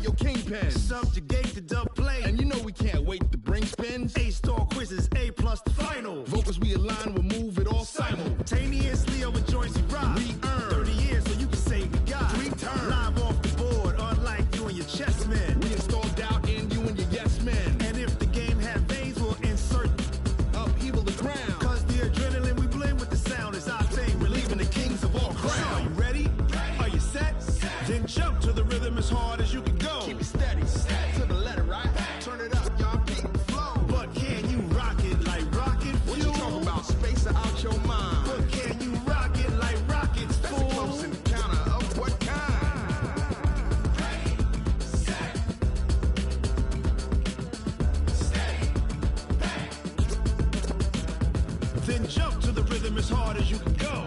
your kingpin. Subjugate the dub play. And you know we can't wait to bring spins. A-star quizzes, A+ the final. Vocals we align, we'll move it all simultaneously over joints we rock. We earn 30 years so you can say we got 3 turns. Live off the board, unlike you and your chess men. We install doubt in you and your yes men. And if the game had veins, we'll insert upheaval the ground. Cause the adrenaline we blend with the sound is our thing. Relieving the kings of all crowns. So are you ready? Are you set? Then jump to the rhythm as hard as you can go. Keep it steady, to the letter, right? Turn it up, y'all, beat the flow. But can you rock it like rocket fuel? What you talking about? Space out your mind. But can you rock it like rockets, fool? That's a close encounter of what kind? Ready, set, steady, bang. Then jump to the rhythm as hard as you can go.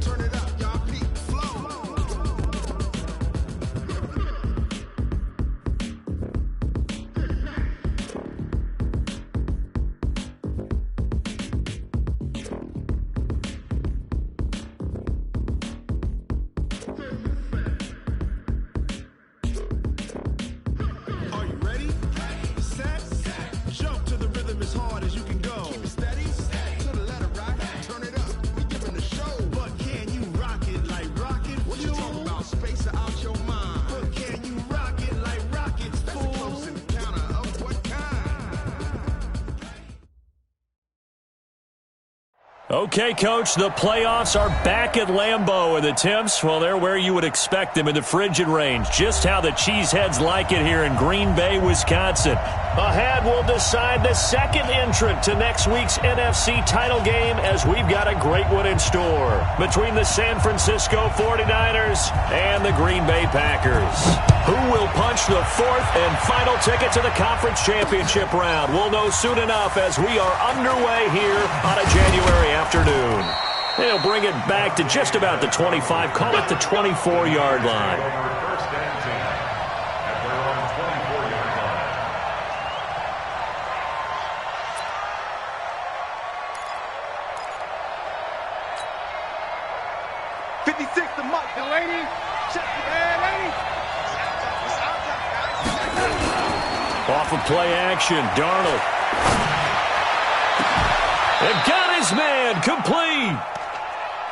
Turn it up, y'all, beat the flow. Are you ready? Set, jump to the rhythm as hard as you can go. Keep it steady, to the letter, right? Turn it up, we giving the show. But can you rock it like rocket fuel? What you talking about? Space out your mind. But can you rock it like rockets, fool? That's a close encounter of what kind? Okay, Coach, the playoffs are back at Lambeau, and the temps, well, they're where you would expect them in the frigid range. Just how the Cheeseheads like it here in Green Bay, Wisconsin. Ahead, we'll decide the second entrant to next week's NFC title game as we've got a great one in store between the San Francisco 49ers and the Green Bay Packers. Who will punch the fourth and final ticket to the conference championship round? We'll know soon enough as we are underway here on a January afternoon. They'll bring it back to just about the 25, call it the 24-yard line. First and 10 at their own 24-yard line. 56 to Mike Delaney. Check it, lady. Off of play action, Darnold. And got his man, complete.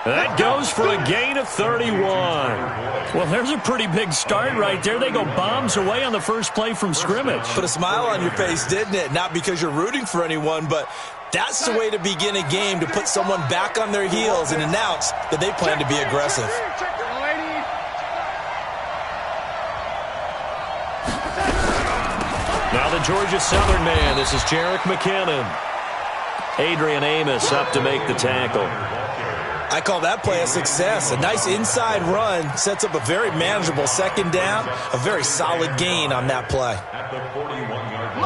That goes for a gain of 31. Well, there's a pretty big start right there. They go bombs away on the first play from scrimmage. Put a smile on your face, didn't it? Not because you're rooting for anyone, but that's the way to begin a game, to put someone back on their heels and announce that they plan to be aggressive. Now the Georgia Southern man. This is Jerick McKinnon. Adrian Amos up to make the tackle. I call that play a success. A nice inside run sets up a very manageable second down. A very solid gain on that play.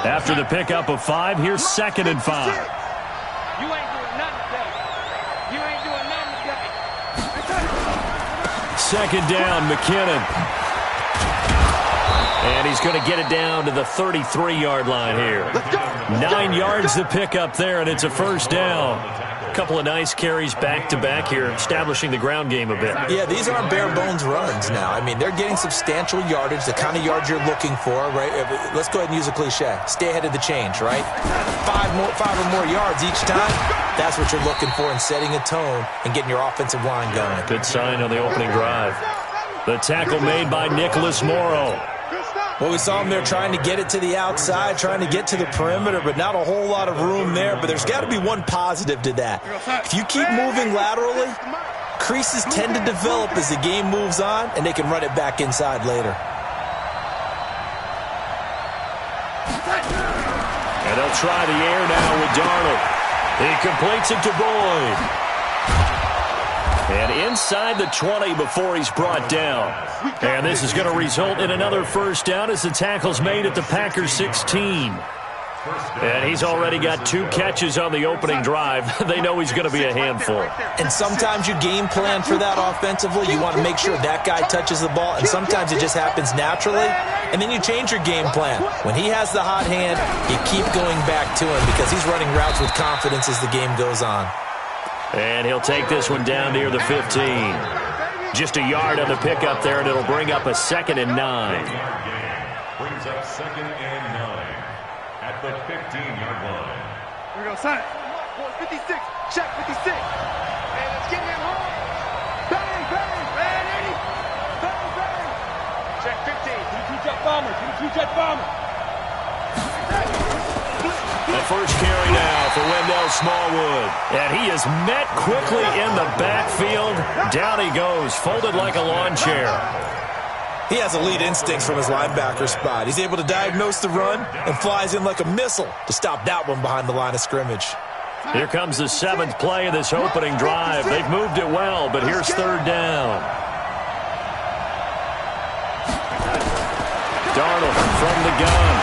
After the pickup of 5, here's 2nd and 5. You ain't doing nothing today. You ain't doing nothing today. Second down, McKinnon. And he's going to get it down to the 33-yard line here. 9 yards to pick up there, and it's a first down. A couple of nice carries back-to-back here, establishing the ground game a bit. Yeah, these aren't bare-bones runs now. I mean, they're getting substantial yardage, the kind of yards you're looking for, right? Let's go ahead and use a cliche. Stay ahead of the change, right? 5 or more yards each time. That's what you're looking for in setting a tone and getting your offensive line going. Good sign on the opening drive. The tackle made by Nicholas Morrow. Well, we saw him there trying to get it to the outside, trying to get to the perimeter, but not a whole lot of room there. But there's got to be one positive to that. If you keep moving laterally, creases tend to develop as the game moves on, and they can run it back inside later. And they'll try the air now with Darnold. He completes it to Boyd. And inside the 20 before he's brought down. And this is going to result in another first down as the tackle's made at the Packers 16. And he's already got 2 catches on the opening drive. They know he's going to be a handful. And sometimes you game plan for that offensively. You want to make sure that guy touches the ball. And sometimes it just happens naturally. And then you change your game plan. When he has the hot hand, you keep going back to him because he's running routes with confidence as the game goes on. And he'll take this one down near the 15. Just a yard on the pickup there, and it'll bring up a 2nd and 9. Brings up 2nd and 9 at the 15-yard line. Here we go, son. 56. Check 56. And it's getting him home. Bang, bang. Bang, 80. Bang, bang. Check 15. Get a two-jet bomber. Get a two-jet bomber. The first carry now for Wendell Smallwood. And he is met quickly in the backfield. Down he goes, folded like a lawn chair. He has elite instincts from his linebacker spot. He's able to diagnose the run and flies in like a missile to stop that one behind the line of scrimmage. Here comes the 7th play of this opening drive. They've moved it well, but here's 3rd down. Darnold from the gun.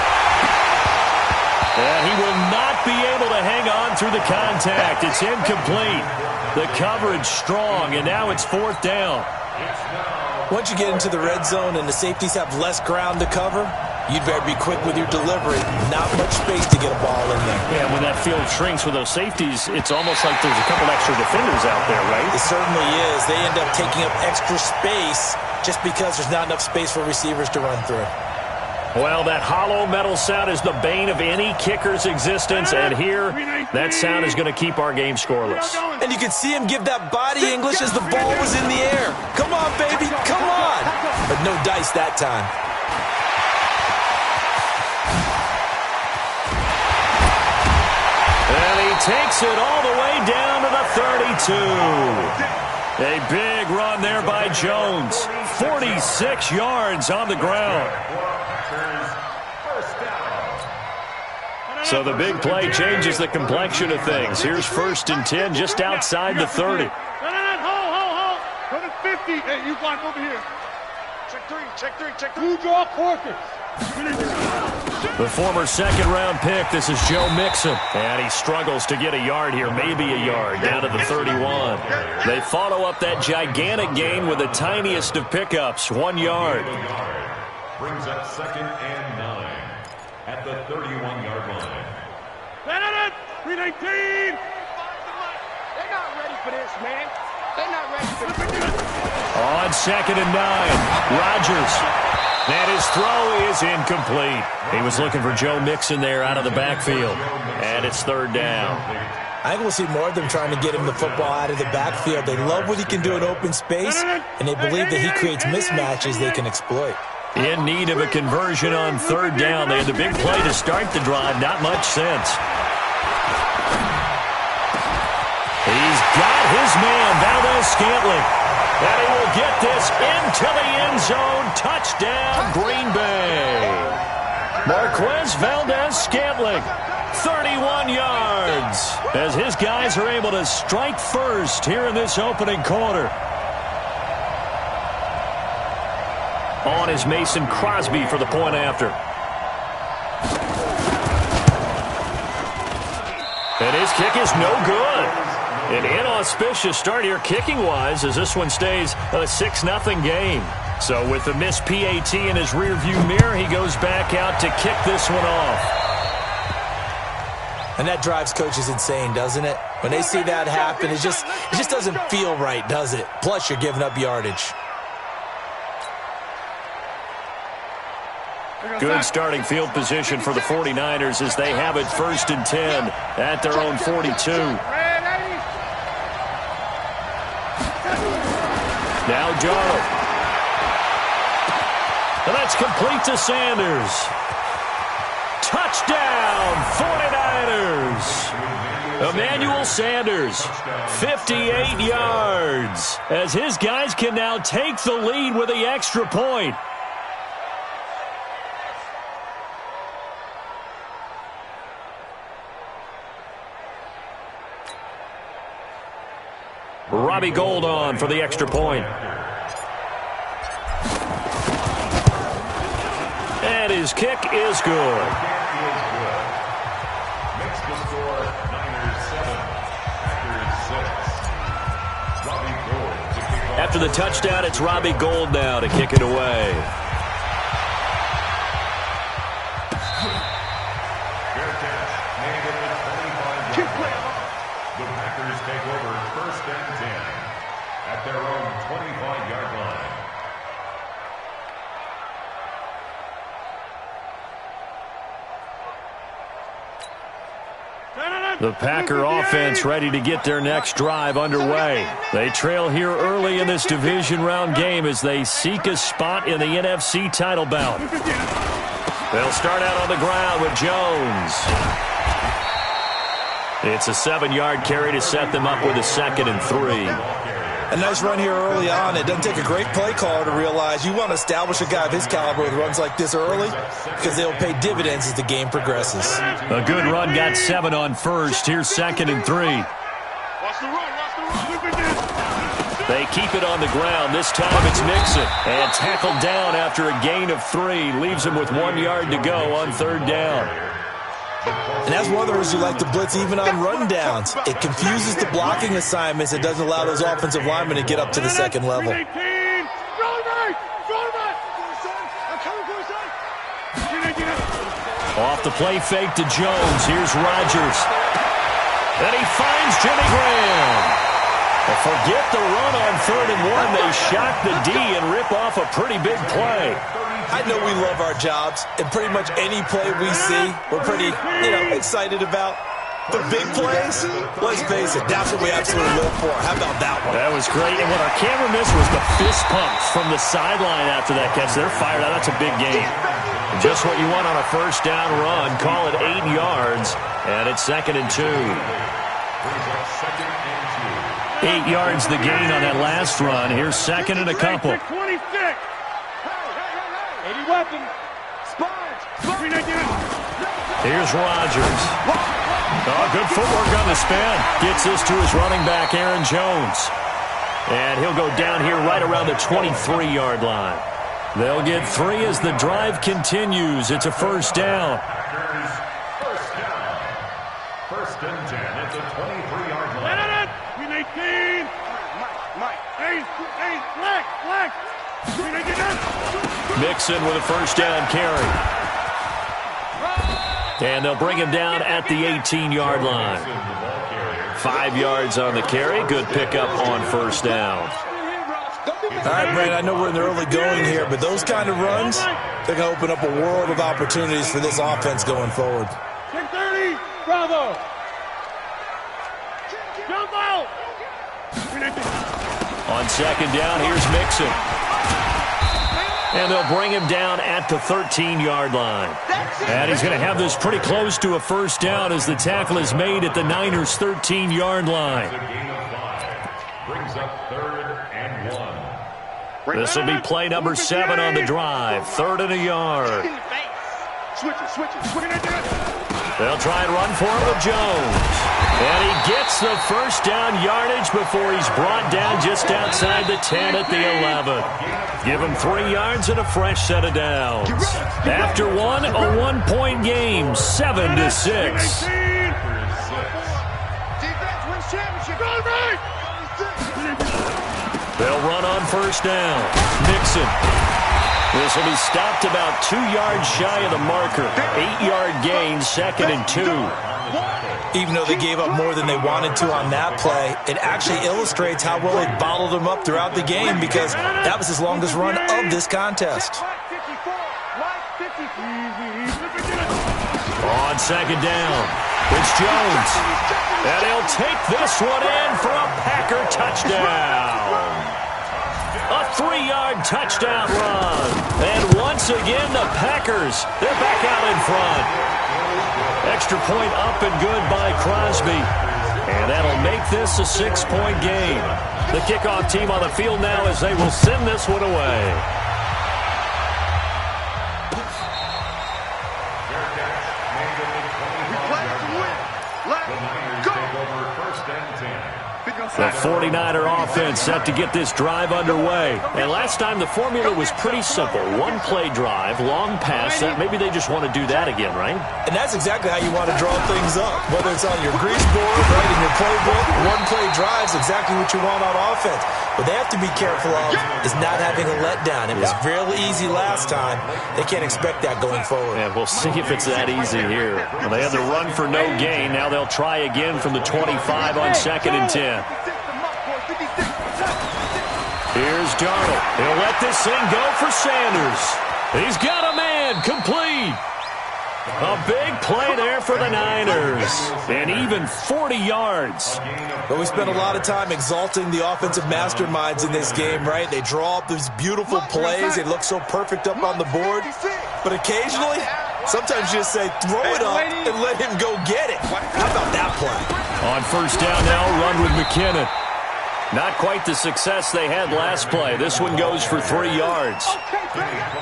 And he will not be able to hang on through the contact. It's incomplete. The coverage strong, and now it's 4th down. Once you get into the red zone and the safeties have less ground to cover, you'd better be quick with your delivery. Not much space to get a ball in there. Yeah, when that field shrinks with those safeties, it's almost like there's a couple extra defenders out there, right? It certainly is. They end up taking up extra space just because there's not enough space for receivers to run through. Well, that hollow metal sound is the bane of any kicker's existence, and here, that sound is going to keep our game scoreless. And you can see him give that body English as the ball was in the air. Come on, baby, come on. But no dice that time. And he takes it all the way down to the 32. A big run there by Jones. 46 yards on the ground. So the big play changes the complexion of things. Here's 1st and 10 just outside the 30. Hold. Put it 50. Hey, you block over here. Check 3. Who draw quarters? The former 2nd-round pick, this is Joe Mixon. And he struggles to get a yard here, maybe a yard, down to the 31. They follow up that gigantic gain with the tiniest of pickups, 1 yard. Brings up 2nd and 9 at the 31-yard line. 319. They're not ready for this, man. They're not ready for this. On 2nd and 9, Rodgers. And his throw is incomplete. He was looking for Joe Mixon there out of the backfield. And it's 3rd down. I think we'll see more of them trying to get him the football out of the backfield. They love what he can do in open space, and they believe that he creates mismatches they can exploit. In need of a conversion on 3rd down. They had the big play to start the drive. Not much sense. He's got his man, Valdez-Scantling. And he will get this into the end zone. Touchdown, Green Bay. Marquez Valdez-Scantling, 31 yards, as his guys are able to strike first here in this opening quarter. On is Mason Crosby for the point after. And his kick is no good. An inauspicious start here kicking-wise as this one stays a 6-0 game. So with the missed PAT in his rearview mirror, he goes back out to kick this one off. And that drives coaches insane, doesn't it? When they see that happen, it just doesn't feel right, does it? Plus, you're giving up yardage. Good starting field position for the 49ers as they have it 1st and 10 at their own 42. Now Darnold. And that's complete to Sanders. Touchdown, 49ers. Emmanuel Sanders, 58 yards, as his guys can now take the lead with the extra point. Robbie Gould on for the extra point. And his kick is good. Makes the score Niners 7, Packers 6. Robbie Gould to kick off. After the touchdown, it's Robbie Gould now to kick it away. Bearcats made it the 25-yard line. The Packers take over 1st and 10. at their own 25-yard line. The Packer offense ready to get their next drive underway. They trail here early in this division round game as they seek a spot in the NFC title bout. They'll start out on the ground with Jones. It's a 7-yard carry to set them up with a 2nd and 3. A nice run here early on. It doesn't take a great play caller to realize you want to establish a guy of his caliber with runs like this early because they'll pay dividends as the game progresses. A good run got 7 on first. Here's 2nd and 3. They keep it on the ground. This time it's Mixon. And tackled down after a gain of 3. Leaves him with 1 yard to go on 3rd down. And that's one of the reasons you like to blitz even on run downs. It confuses the blocking assignments. It doesn't allow those offensive linemen to get up to the second level. Off the play fake to Jones. Here's Rodgers. And he finds Jimmy Graham. Forget the run on 3rd and 1. They shock the D and rip off a pretty big play. I know we love our jobs, and pretty much any play we see, we're pretty, excited about. The big plays, let's face it, that's what we absolutely live for. How about that one? That was great, and what our camera missed was the fist pumps from the sideline after that catch. They're fired out. That's a big game. Just what you want on a 1st down run. Call it 8 yards, and it's 2nd and 2. 8 yards the gain on that last run. Here's 2nd and a couple. 26. 80 weapons. Here's Rodgers. Oh, good footwork on the spin. Gets this to his running back, Aaron Jones. And he'll go down here right around the 23-yard line. They'll get 3 as the drive continues. It's a 1st down. First and 10 at the 23-yard line. Win 18. Mike. Hey, flex. Mixon with a 1st down carry. And they'll bring him down at the 18-yard line. 5 yards on the carry. Good pickup on 1st down. All right, Brandon, I know we're in the early going here, but those kind of runs, they're going to open up a world of opportunities for this offense going forward. 10-30, Bravo. Jump out. On 2nd down, here's Mixon. And they'll bring him down at the 13-yard line. And he's going to have this pretty close to a 1st down as the tackle is made at the Niners' 13-yard line. Brings up 3rd and 1. This will be play number 7 on the drive. 3rd and a yard. Switch it. They'll try and run for him with Jones. And he gets the 1st down yardage before he's brought down just outside the 10 at the 11. Give him 3 yards and a fresh set of downs. After one, a 1-point game, 7-6. Defense wins championship. They'll run on 1st down. Mixon. This will be stopped about 2 yards shy of the marker. 8-yard gain, 2nd and 2. Even though they gave up more than they wanted to on that play, it actually illustrates how well they bottled him up throughout the game because that was his longest run of this contest. On 2nd down, it's Jones. And he'll take this one in for a Packer touchdown. A 3-yard touchdown run. And once again, the Packers, they're back out in front. Extra point up and good by Crosby. And that'll make this a 6-point game. The kickoff team on the field now as they will send this one away. The 49er offense set to get this drive underway. And last time the formula was pretty simple. 1-play drive, long pass. Maybe they just want to do that again, right? And that's exactly how you want to draw things up. Whether it's on your grease board, right, in your playbook, 1-play drive is exactly what you want on offense. What they have to be careful of is not having a letdown. It was really easy last time. They can't expect that going forward. Yeah, we'll see if it's that easy here. Well, they had the run for no gain. Now they'll try again from the 25 on 2nd and 10. Here's Darnold. He'll let this thing go for Sanders. He's got a man, complete. A big play there for the Niners. And even 40 yards. But we spent a lot of time exalting the offensive masterminds in this game, right? They draw up these beautiful plays. They look so perfect up on the board. But occasionally, sometimes you just say, throw it up and let him go get it. How about that play? On first down now, run with McKinnon. Not quite the success they had last play. This one goes for 3 yards.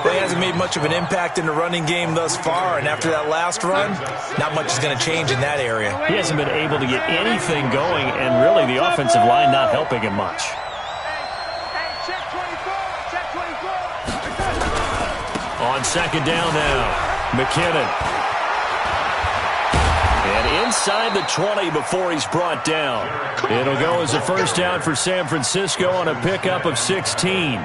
Well, he hasn't made much of an impact in the running game thus far, and after that last run, not much is going to change in that area. He hasn't been able to get anything going, and really the offensive line not helping him much. On second down now, McKinnon. And inside the 20 before he's brought down. It'll go as a first down for San Francisco on a pickup of 16.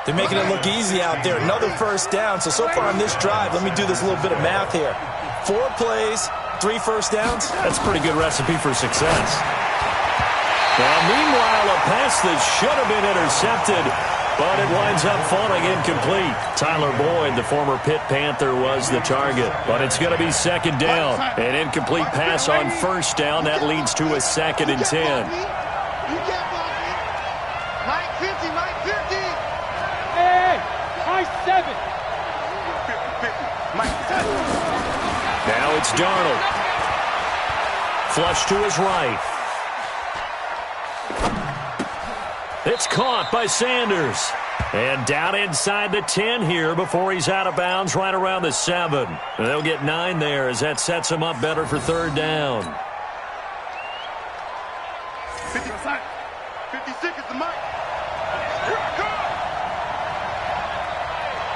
They're making it look easy out there. Another first down. So far on this drive, let me do this little bit of math here. 4 plays, 3 first downs. That's a pretty good recipe for success. Now, meanwhile, a pass that should have been intercepted, but it winds up falling incomplete. Tyler Boyd, the former Pitt Panther, was the target. But it's going to be second down. An incomplete pass on first down. That leads to a 2nd and 10. Mike 50, Mike 50. Hey, Mike 7. 50, Mike 7. Now it's Darnold. Flush to his right. It's caught by Sanders. And down inside the 10 here before he's out of bounds right around the 7. They'll get 9 there as that sets him up better for third down. 56 is the mic. Here I come.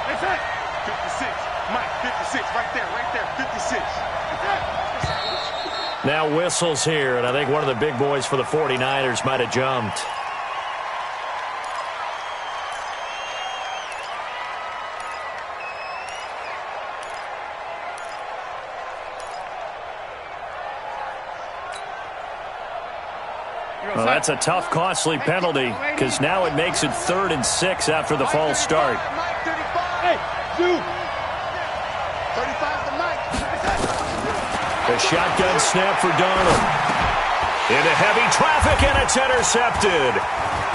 That's it. 56. Mike, 56. Right there, 56. Now whistles here, and I think one of the big boys for the 49ers might have jumped. Well, that's a tough, costly penalty because now it makes it 3rd and 6 after the false start. Hey, dude. 35 the mic. The shotgun snap for Darnold. Into heavy traffic, and it's intercepted.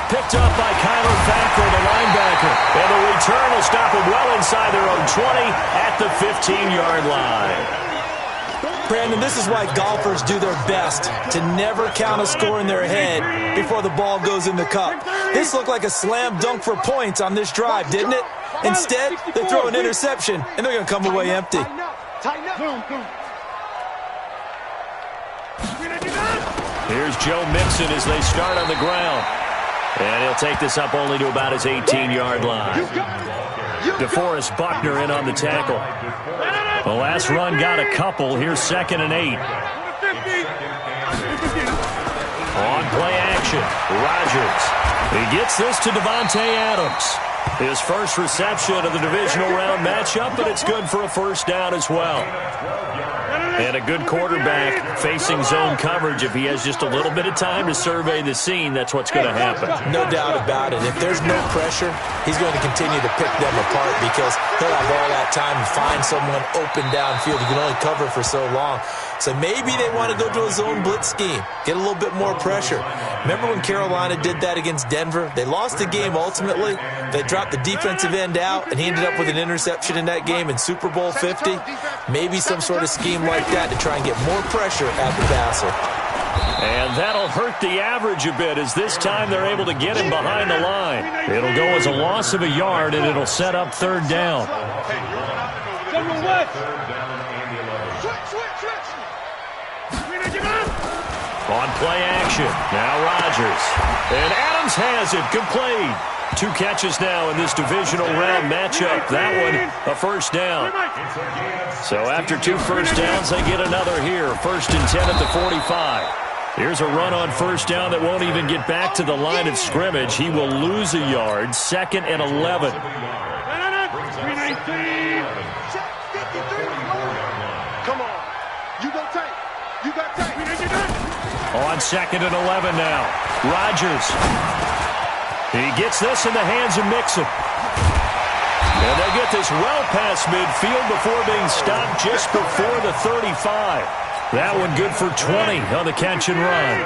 Picked up by Kyler Fackrell, the linebacker. And the return will stop him well inside their own 20 at the 15-yard line. Brandon, this is why golfers do their best to never count a score in their head before the ball goes in the cup. This looked like a slam dunk for points on this drive, didn't it? Instead, they throw an interception, and they're going to come away empty. Here's Joe Mixon as they start on the ground. And he'll take this up only to about his 18-yard line. DeForest Buckner in on the tackle. The last run got a couple. Here's 2nd and 8. On play action, Rodgers. He gets this to Davante Adams. His first reception of the divisional round matchup, but it's good for a first down as well. And a good quarterback facing zone coverage. If he has just a little bit of time to survey the scene, that's what's going to happen. No doubt about it. If there's no pressure, he's going to continue to pick them apart because he'll have all that time to find someone open downfield. He can only cover for so long. So maybe they want to go to a zone blitz scheme, get a little bit more pressure. Remember when Carolina did that against Denver? They lost the game ultimately. They dropped the defensive end out, and he ended up with an interception in that game in Super Bowl 50. Maybe some sort of scheme like that to try and get more pressure at the passer. And that'll hurt the average a bit as this time they're able to get him behind the line. It'll go as a loss of a yard, and it'll set up third down. On play action, now Rodgers. And Adams has it, complete. 2 catches now in this divisional round matchup. That one, a first down. So after 2 first downs, they get another here. 1st and 10 at the 45. Here's a run on first down that won't even get back to the line of scrimmage. He will lose a yard. 2nd and 11. Come on. You go tight. You got tight. On 2nd and 11 now. Rodgers. He He gets this in the hands of Mixon. And they get this well past midfield before being stopped just before the 35. That one good for 20 on the catch and run.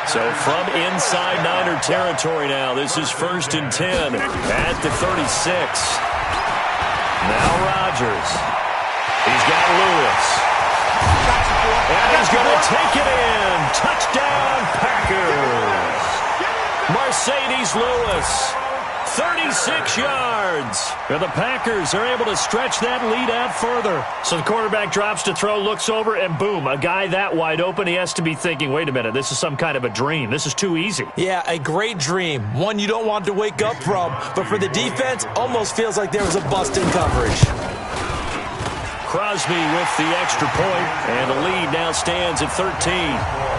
So from inside Niner territory now, this is 1st and 10 at the 36. Now Rodgers. He's got Lewis. And he's going to take it in. Touchdown, Packers. Mercedes Lewis. 36 yards. And the Packers are able to stretch that lead out further. So the quarterback drops to throw, looks over, and boom, a guy that wide open. He has to be thinking, wait a minute, this is some kind of a dream. This is too easy. Yeah, a great dream. One you don't want to wake up from. But for the defense, almost feels like there was a bust in coverage. Crosby with the extra point, and the lead now stands at 13.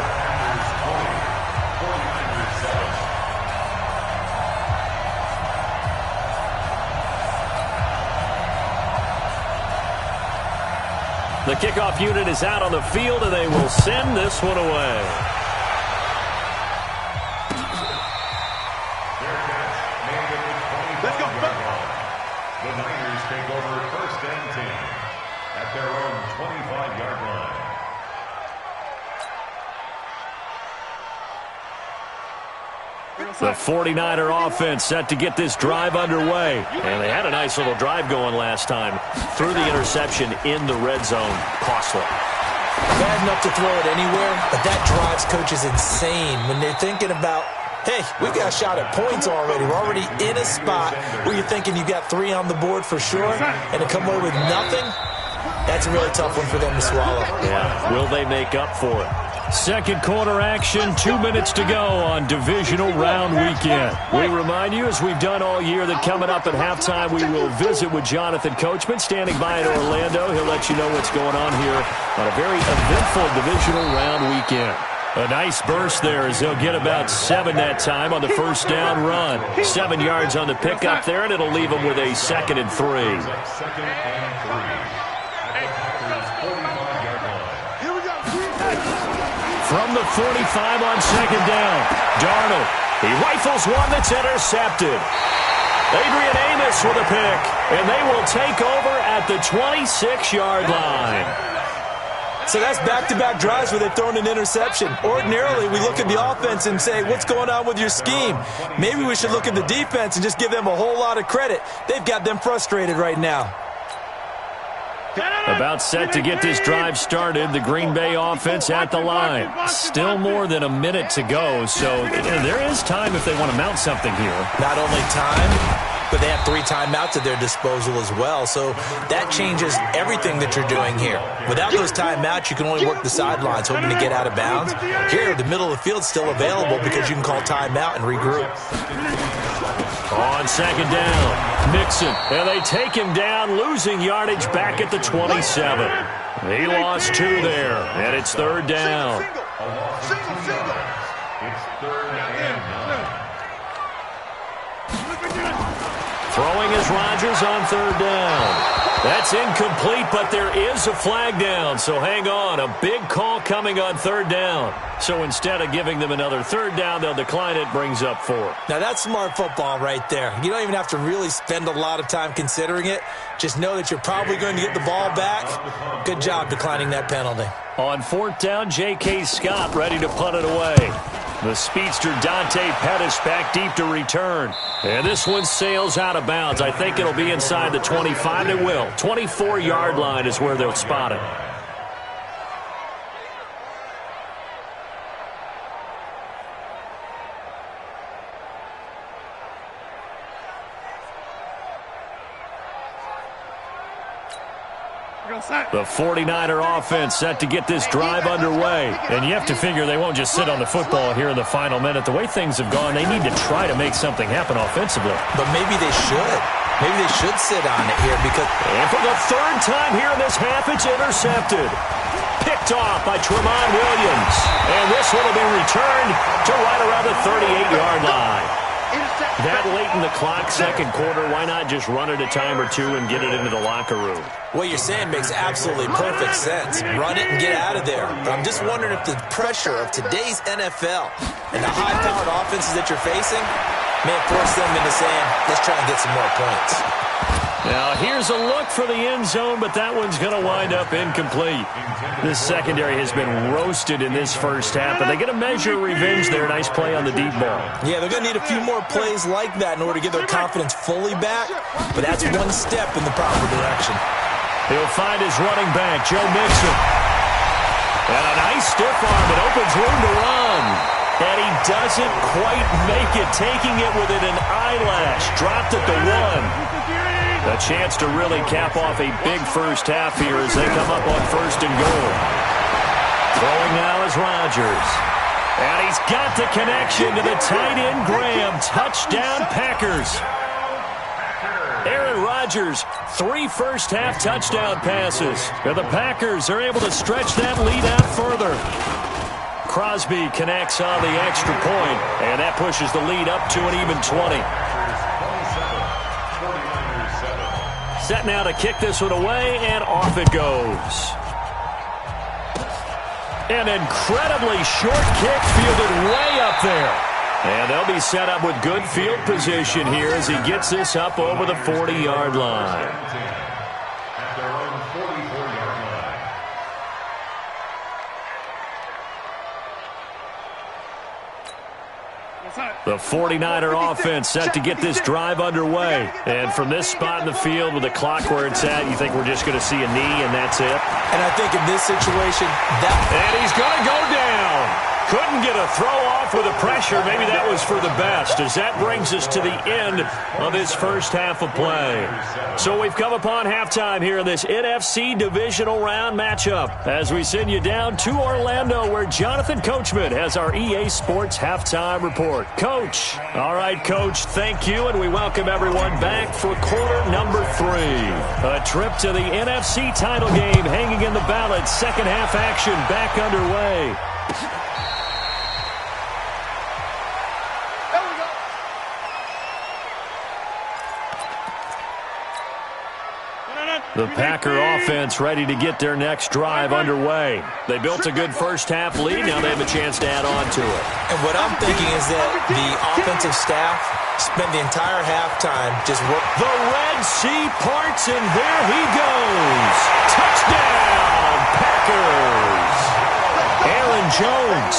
The kickoff unit is out on the field, and they will send this one away. Let's go. The Niners take over 1st and 10 at their own 25-yard line. The 49er offense set to get this drive underway. And they had a nice little drive going last time. Threw the interception in the red zone. Costly. Bad enough to throw it anywhere, but that drives coaches insane when they're thinking about, hey, we've got a shot at points already. We're already in a spot where you're thinking you got 3 on the board for sure, and to come away with nothing, that's a really tough one for them to swallow. Yeah, will they make up for it? Second quarter action, 2 minutes to go on divisional round weekend. We remind you, as we've done all year, that coming up at halftime, we will visit with Jonathan Coachman, standing by in Orlando. He'll let you know what's going on here on a very eventful divisional round weekend. A nice burst there as they'll get about 7 that time on the first down run. 7 yards on the pickup there, and it'll leave them with a 2nd and 3. 2nd and 3. From the 45 on 2nd down, Darnold. He rifles one that's intercepted. Adrian Amos with a pick, and they will take over at the 26-yard line. So that's back-to-back drives where they've thrown an interception. Ordinarily, we look at the offense and say, what's going on with your scheme? Maybe we should look at the defense and just give them a whole lot of credit. They've got them frustrated right now. About set to get this drive started, the Green Bay offense at the line. Still more than a minute to go, so there is time if they want to mount something here. Not only time, but they have 3 timeouts at their disposal as well, so that changes everything that you're doing here. Without those timeouts, you can only work the sidelines, hoping to get out of bounds. Here, the middle of the field's still available because you can call timeout and regroup. On 2nd down, Mixon, and they take him down, losing yardage back at the 27. He lost 2 there, and it's 3rd down. It's 3rd and 9. Throwing is Rodgers on 3rd down. That's incomplete, but there is a flag down, so hang on. A big call coming on 3rd down. So instead of giving them another 3rd down, they'll decline it, brings up 4. Now that's smart football right there. You don't even have to really spend a lot of time considering it. Just know that you're probably going to get the ball back. Good job declining that penalty. On 4th down, J.K. Scott ready to punt it away. The speedster Dante Pettis back deep to return. And this one sails out of bounds. I think it'll be inside the 25. It will. 24-yard line is where they'll spot it. The 49er offense set to get this drive underway. And you have to figure they won't just sit on the football here in the final minute. The way things have gone, they need to try to make something happen offensively. But maybe they should. Maybe they should sit on it here because... And for the 3rd time here in this half, it's intercepted. Picked off by Tramon Williams. And this one will be returned to right around the 38-yard line. That late in the clock, 2nd quarter, why not just run it a time or 2 and get it into the locker room? What you're saying makes absolutely perfect sense. Run it and get out of there. But I'm just wondering if the pressure of today's NFL and the high-powered offenses that you're facing May have forced them into saying, let's try and get some more points. Now, here's a look for the end zone, but that one's going to wind up incomplete. This secondary has been roasted in this first half, and they get a measure of revenge there. Nice play on the deep ball. Yeah, they're going to need a few more plays like that in order to get their confidence fully back, but that's one step in the proper direction. He'll find his running back, Joe Mixon. And a nice stiff arm. It opens room to run. And he doesn't quite make it, taking it within an eyelash. Dropped at the 1. A chance to really cap off a big first half here as they come up on 1st and goal. Throwing now is Rodgers. And he's got the connection to the tight end, Graham. Touchdown, Packers. Aaron Rodgers, 3 first-half touchdown passes. And the Packers are able to stretch that lead out further. Crosby connects on the extra point, and that pushes the lead up to an even 20. Set now to kick this one away, and off it goes. An incredibly short kick fielded way up there. And they'll be set up with good field position here as he gets this up over the 40-yard line. At their own 44-yard line. The 49er offense set to get this drive underway. And from this spot in the field with the clock where it's at, you think we're just going to see a knee and that's it? And I think in this situation, And he's going to go down. Couldn't get a throw off with the pressure. Maybe that was for the best, as that brings us to the end of this first half of play. So we've come upon halftime here in this NFC divisional round matchup as we send you down to Orlando, where Jonathan Coachman has our EA Sports halftime report. Coach. All right, Coach, thank you, and we welcome everyone back for quarter number 3. A trip to the NFC title game hanging in the balance. Second half action back underway. The Packer offense ready to get their next drive underway. They built a good first-half lead. Now they have a chance to add on to it. And what I'm thinking is that the offensive staff spent the entire halftime just working. The Red Sea parts, and there he goes. Touchdown, Packers. Aaron Jones,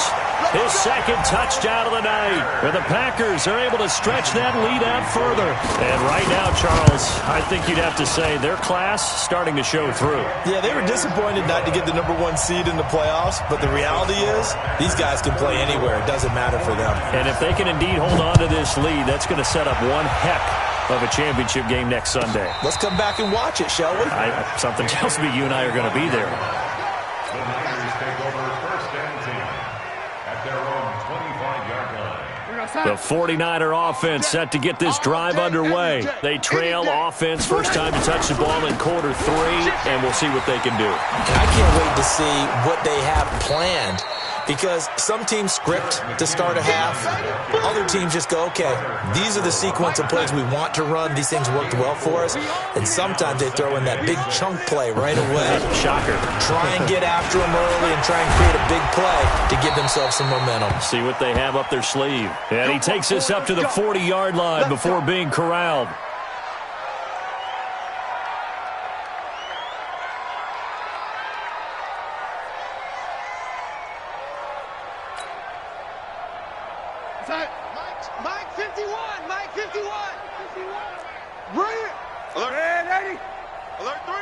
his second touchdown of the night. And the Packers are able to stretch that lead out further. And right now, Charles, I think you'd have to say their class starting to show through. Yeah, they were disappointed not to get the number 1 seed in the playoffs, but the reality is these guys can play anywhere. It doesn't matter for them. And if they can indeed hold on to this lead, that's going to set up one heck of a championship game next Sunday. Let's come back and watch it, shall we? Something tells me you and I are going to be there. The Niners take over 1st and 10 at their own 25-yard line. The 49er offense set to get this drive underway. They trail offense, first time to touch the ball in quarter 3, and we'll see what they can do. I can't wait to see what they have planned, because some teams script to start a half. Other teams just go, okay, these are the sequence of plays we want to run. These things worked well for us. And sometimes they throw in that big chunk play right away. Shocker. Try and get after them early and try and create a big play to give themselves some momentum. See what they have up their sleeve. And he takes this up to the 40-yard line before being corralled. Mike 51, Mike 51. Bring it. Alert 80. Alert 3.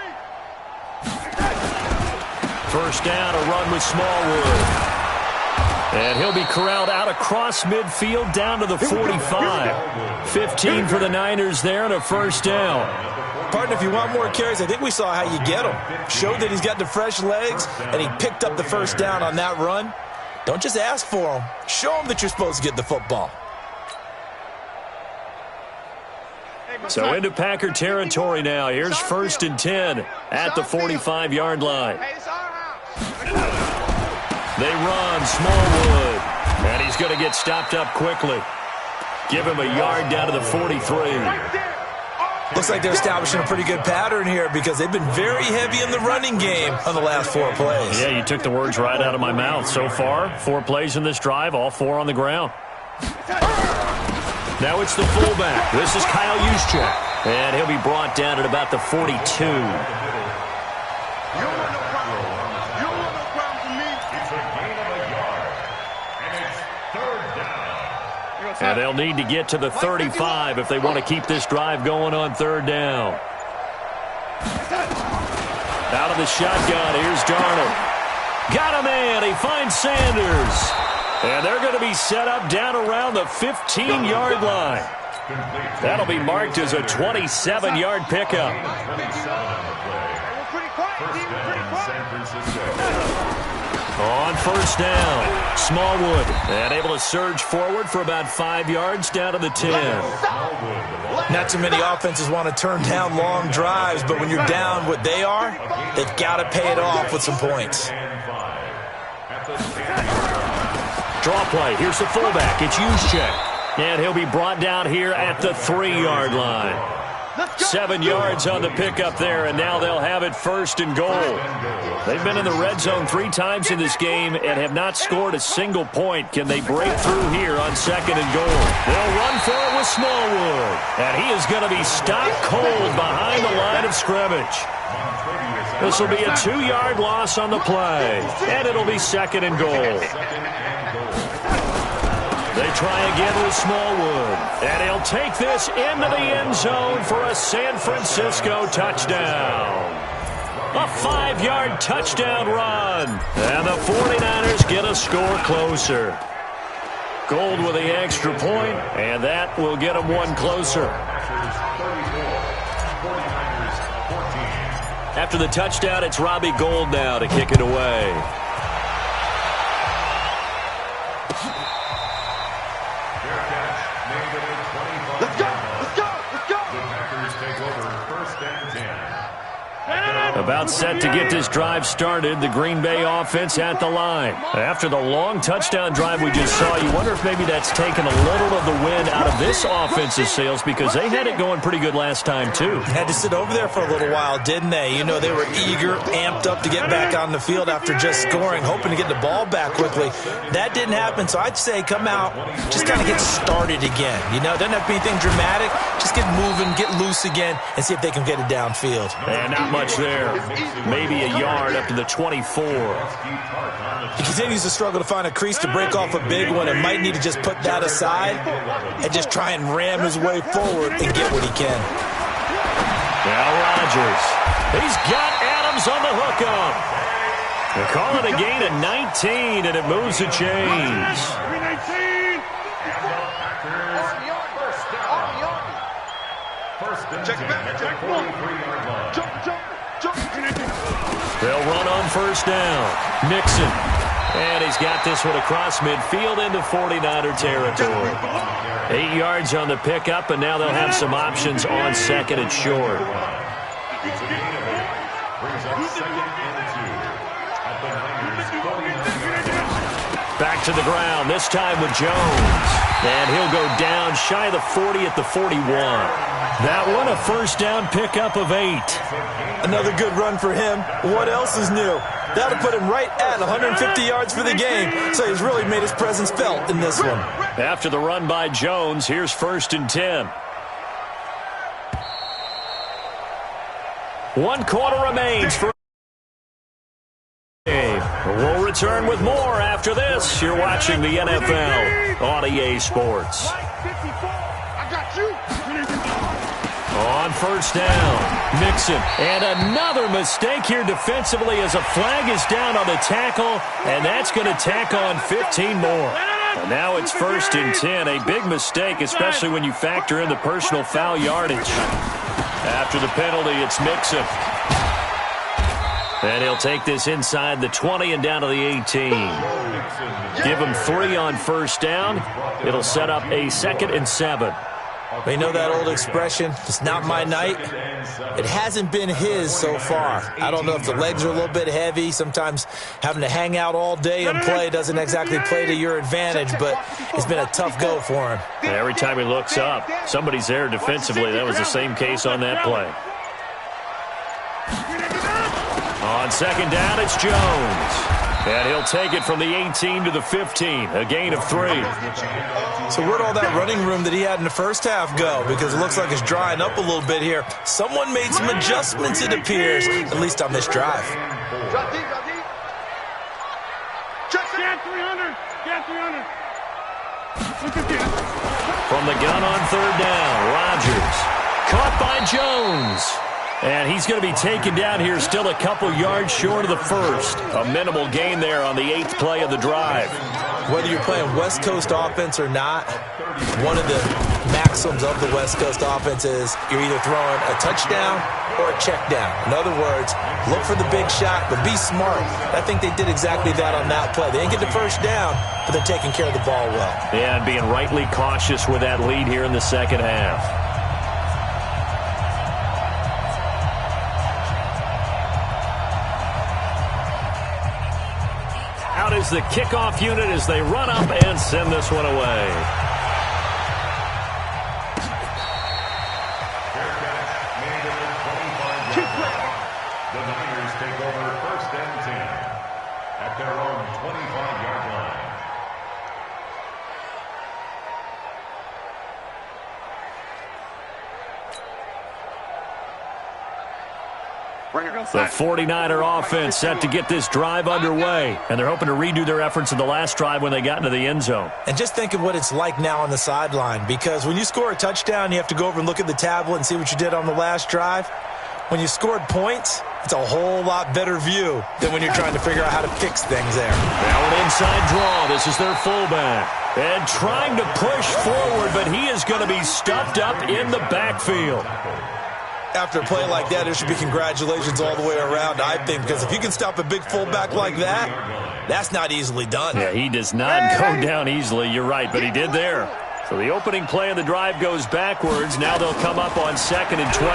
First down, a run with Smallwood. And he'll be corralled out across midfield down to the 45. 15 for the Niners there and a first down. Partner, if you want more carries, I think we saw how you get him. Showed that he's got the fresh legs, and he picked up the first down on that run. Don't just ask for him. Show him that you're supposed to get the football. So into Packer territory now. Here's 1st and 10 at the 45-yard line. They run, Smallwood. And he's going to get stopped up quickly. Give him a yard down to the 43. Looks like they're establishing a pretty good pattern here because they've been very heavy in the running game on the last 4 plays. Yeah, you took the words right out of my mouth. So far, 4 plays in this drive, all 4 on the ground. Now it's the fullback. This is Kyle Juszczyk. And he'll be brought down at about the 42. You don't want no problem. You don't want no problem from me. It's a gain of a yard. And it's third down. And they'll need to get to the 35 if they want to keep this drive going on third down. Out of the shotgun, here's Darnold. Got a man. He finds Sanders. And they're going to be set up down around the 15-yard line. That'll be marked as a 27-yard pickup. On first down, Smallwood. And able to surge forward for about 5 yards down to the 10. Not too many offenses want to turn down long drives, but when you're down what they are, they've got to pay it off with some points. Draw play. Here's the fullback. It's Juszczyk. And he'll be brought down here at the 3-yard line. 7 yards on the pickup there, and now they'll have it first and goal. They've been in the red zone 3 times in this game and have not scored a single point. Can they break through here on second and goal? They'll run for it with Smallwood. And he is going to be stopped cold behind the line of scrimmage. This will be a 2-yard loss on the play, and it'll be second and goal. They try again with Smallwood, and he'll take this into the end zone for a San Francisco touchdown. A 5-yard touchdown run, and the 49ers get a score closer. Gold with the extra point, and that will get them one closer. After the touchdown, it's Robbie Gould now to kick it away. About set to get this drive started, the Green Bay offense at the line. After the long touchdown drive we just saw, you wonder if maybe that's taken a little of the wind out of this offense's sails because they had it going pretty good last time, too. Had to sit over there for a little while, didn't they? You know, they were eager, amped up to get back on the field after just scoring, hoping to get the ball back quickly. That didn't happen, so I'd say come out, just kind of get started again. You know, doesn't have to be anything dramatic. Just get moving, get loose again, and see if they can get it downfield. And not much there. Maybe a yard up to the 24. He continues to struggle to find a crease to break off a big one and might need to just put that aside and just try and ram his way forward and get what he can. Now Rodgers. He's got Adams on the hookup. They call it a gain of 19, and it moves the chains. They'll run on first down. Mixon. And he's got this one across midfield into 49er territory. 8 yards on the pickup, and now they'll have some options on second and short. Back to the ground, this time with Jones. And he'll go down shy of the 40 at the 41. That one, a first down pickup of 8. Another good run for him. What else is new? That'll put him right at 150 yards for the game, so he's really made his presence felt in this one. After the run by Jones, here's first and 10. 1 quarter remains for game. We'll return with more after this. You're watching the NFL on EA Sports. On first down, Mixon. And another mistake here defensively as a flag is down on the tackle, and that's going to tack on 15 more. And now it's first and 10. A big mistake, especially when you factor in the personal foul yardage. After the penalty, it's Mixon. And he'll take this inside the 20 and down to the 18. Give him 3 on first down. It'll set up a 2nd and 7. They know that old expression, it's not my night. It hasn't been his so far. I don't know if the legs are a little bit heavy. Sometimes having to hang out all day and play doesn't exactly play to your advantage, but it's been a tough go for him. Every time he looks up, somebody's there defensively. That was the same case on that play. On second down, it's Jones. And he'll take it from the 18 to the 15, a gain of 3. So where'd all that running room that he had in the first half go? Because it looks like it's drying up a little bit here. Someone made some adjustments, it appears, at least on this drive. Drop deep, drop deep. Get 300. Get 300. From the gun on third down, Rodgers. Caught by Jones. And he's going to be taken down here, still a couple yards short of the first. A minimal gain there on the 8th play of the drive. Whether you're playing West Coast offense or not, one of the maxims of the West Coast offense is you're either throwing a touchdown or a check down. In other words, look for the big shot, but be smart. I think they did exactly that on that play. They didn't get the first down, but they're taking care of the ball well. Yeah, and being rightly cautious with that lead here in the second half. Out is the kickoff unit as they run up and send this one away. The Niners take over 1st and 10 at their own 25-yard line. The 49er offense set to get this drive underway, and they're hoping to redo their efforts in the last drive when they got into the end zone. And just think of what it's like now on the sideline, because when you score a touchdown, you have to go over and look at the tablet and see what you did on the last drive. When you scored points, it's a whole lot better view than when you're trying to figure out how to fix things there. Now an inside draw. This is their fullback. And trying to push forward, but he is going to be stuffed up in the backfield. After a play like that, there should be congratulations all the way around, I think, because if you can stop a big fullback like that, that's not easily done. Yeah, he does not go down easily. You're right, but he did there. So the opening play of the drive goes backwards. Now they'll come up on 2nd and 12.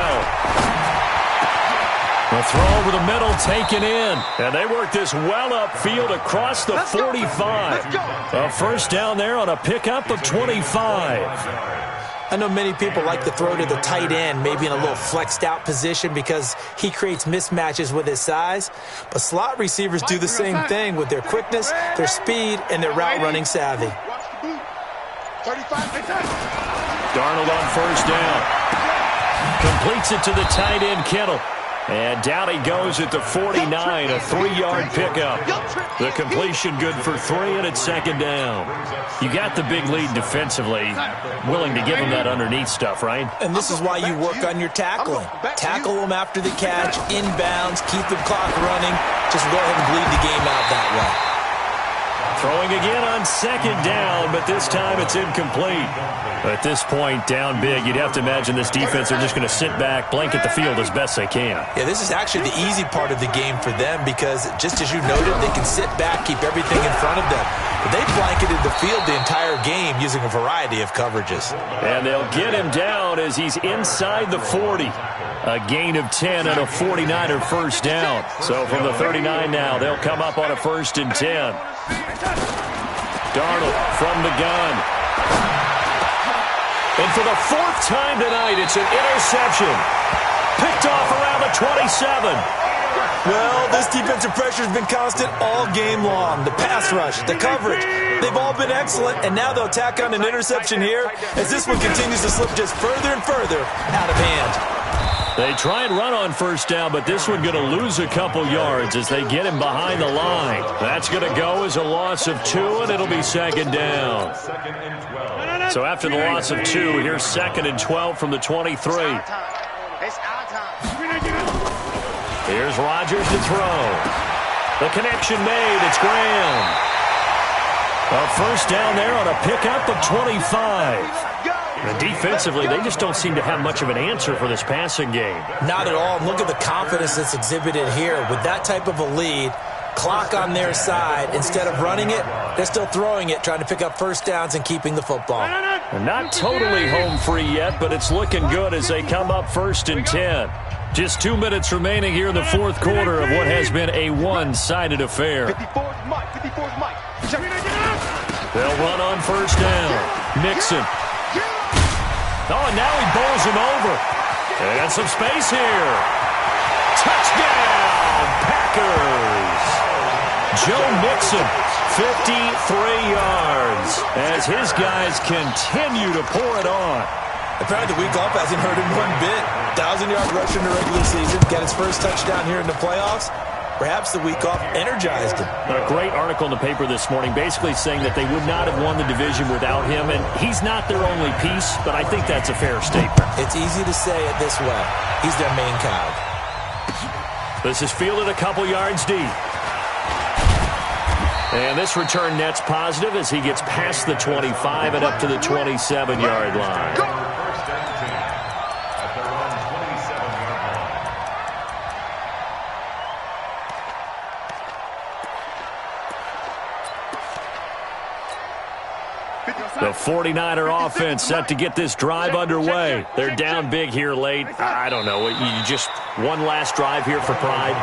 The throw over the middle taken in. And they work this well upfield across the 45. A first down there on a pickup of 25. I know many people like to throw to the tight end, maybe in a little flexed out position because he creates mismatches with his size. But slot receivers do the same thing with their quickness, their speed, and their route running savvy. Darnold on first down. Completes it to the tight end, Kittle. And down he goes at the 49, a 3-yard pickup. The completion good for 3, and it's 2nd down. You got the big lead defensively, willing to give him that underneath stuff, right? And this is why you work on your tackling. Tackle them after the catch, inbounds, keep the clock running. Just go ahead and bleed the game out that way. Throwing again on 2nd down, but this time it's incomplete. At this point, down big, you'd have to imagine this defense are just going to sit back, blanket the field as best they can. Yeah, this is actually the easy part of the game for them because, just as you noted, they can sit back, keep everything in front of them. But they blanketed the field the entire game using a variety of coverages. And they'll get him down as he's inside the 40. A gain of 10 and a 49er first down. So from the 39 now, they'll come up on a 1st and 10. Darnold from the gun. And for the 4th time tonight, it's an interception. Picked off around the 27. Well, this defensive pressure has been constant all game long. The pass rush, the coverage, they've all been excellent, and now they'll tack on an interception here as this one continues to slip just further and further out of hand. They try and run on first down, but this one going to lose a couple yards as they get him behind the line. That's going to go as a loss of 2, and it'll be 2nd down. So after the loss of 2, here's 2nd and 12 from the 23. Here's Rodgers to throw. The connection made. It's Graham. A first down there on a pickup of 25. And defensively, they just don't seem to have much of an answer for this passing game. Not at all. Look at the confidence that's exhibited here. With that type of a lead, clock on their side, instead of running it, they're still throwing it, trying to pick up first downs and keeping the football. And not totally home free yet, but it's looking good as they come up 1st and 10. Just 2 minutes remaining here in the 4th quarter of what has been a one-sided affair. 54's Mike. 54's Mike. They'll run on first down. Mixon. Oh, and now he bowls him over. And some space here. Touchdown, Packers. Joe Mixon, 53 yards, as his guys continue to pour it on. Apparently the week off hasn't hurt him one bit. 1,000-yard rush in the regular season. Got his first touchdown here in the playoffs. Perhaps the week off energized him. A great article in the paper this morning basically saying that they would not have won the division without him, and he's not their only piece, but I think that's a fair statement. It's easy to say it this way. He's their main cog. This is fielded a couple yards deep. And this return net's positive as he gets past the 25 and up to the 27-yard line. First and 10 at their own 27-yard line. The 49er offense set to get this drive underway. They're down big here late. I don't know. You just one last drive here for pride?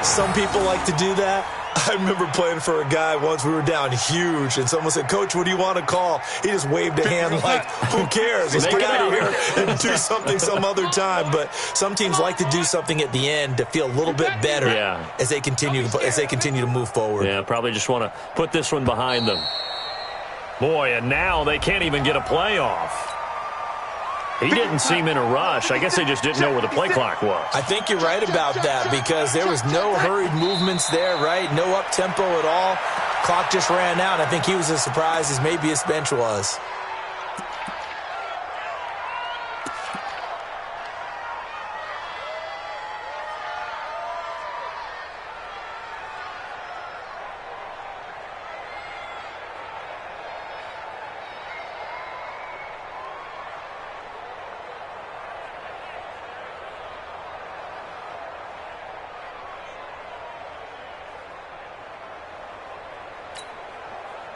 Some people like to do that. I remember playing for a guy once. We were down huge, and someone said, "Coach, what do you want to call?" He just waved a hand like, who cares? Let's get out of here and do something some other time. But some teams like to do something at the end to feel a little bit better as they continue to move forward. Yeah, probably just want to put this one behind them. Boy, and now they can't even get a play off. He didn't seem in a rush. I guess they just didn't know where the play clock was. I think you're right about that because there was no hurried movements there, right? No up-tempo at all. Clock just ran out. I think he was as surprised as maybe his bench was.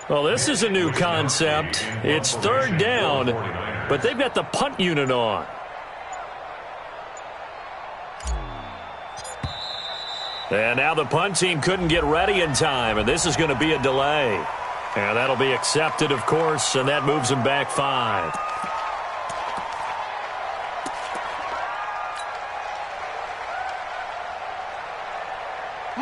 Well, this is a new concept. It's third down, but they've got the punt unit on. And now the punt team couldn't get ready in time, and this is going to be a delay. And that'll be accepted, of course, and that moves them back 5.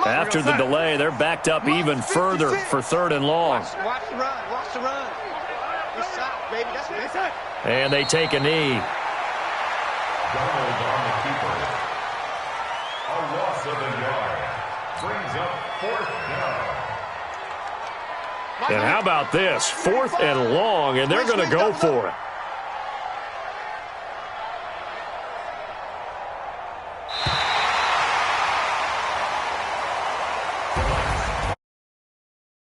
After the delay, they're backed up even further for 3rd and long. Watch the run. Watch the run. Inside, baby. That's inside. And they take a knee. Donald on the keeper. A loss of a yard. Brings up 4th down. And how about this? 4th and long, and they're going to go for it.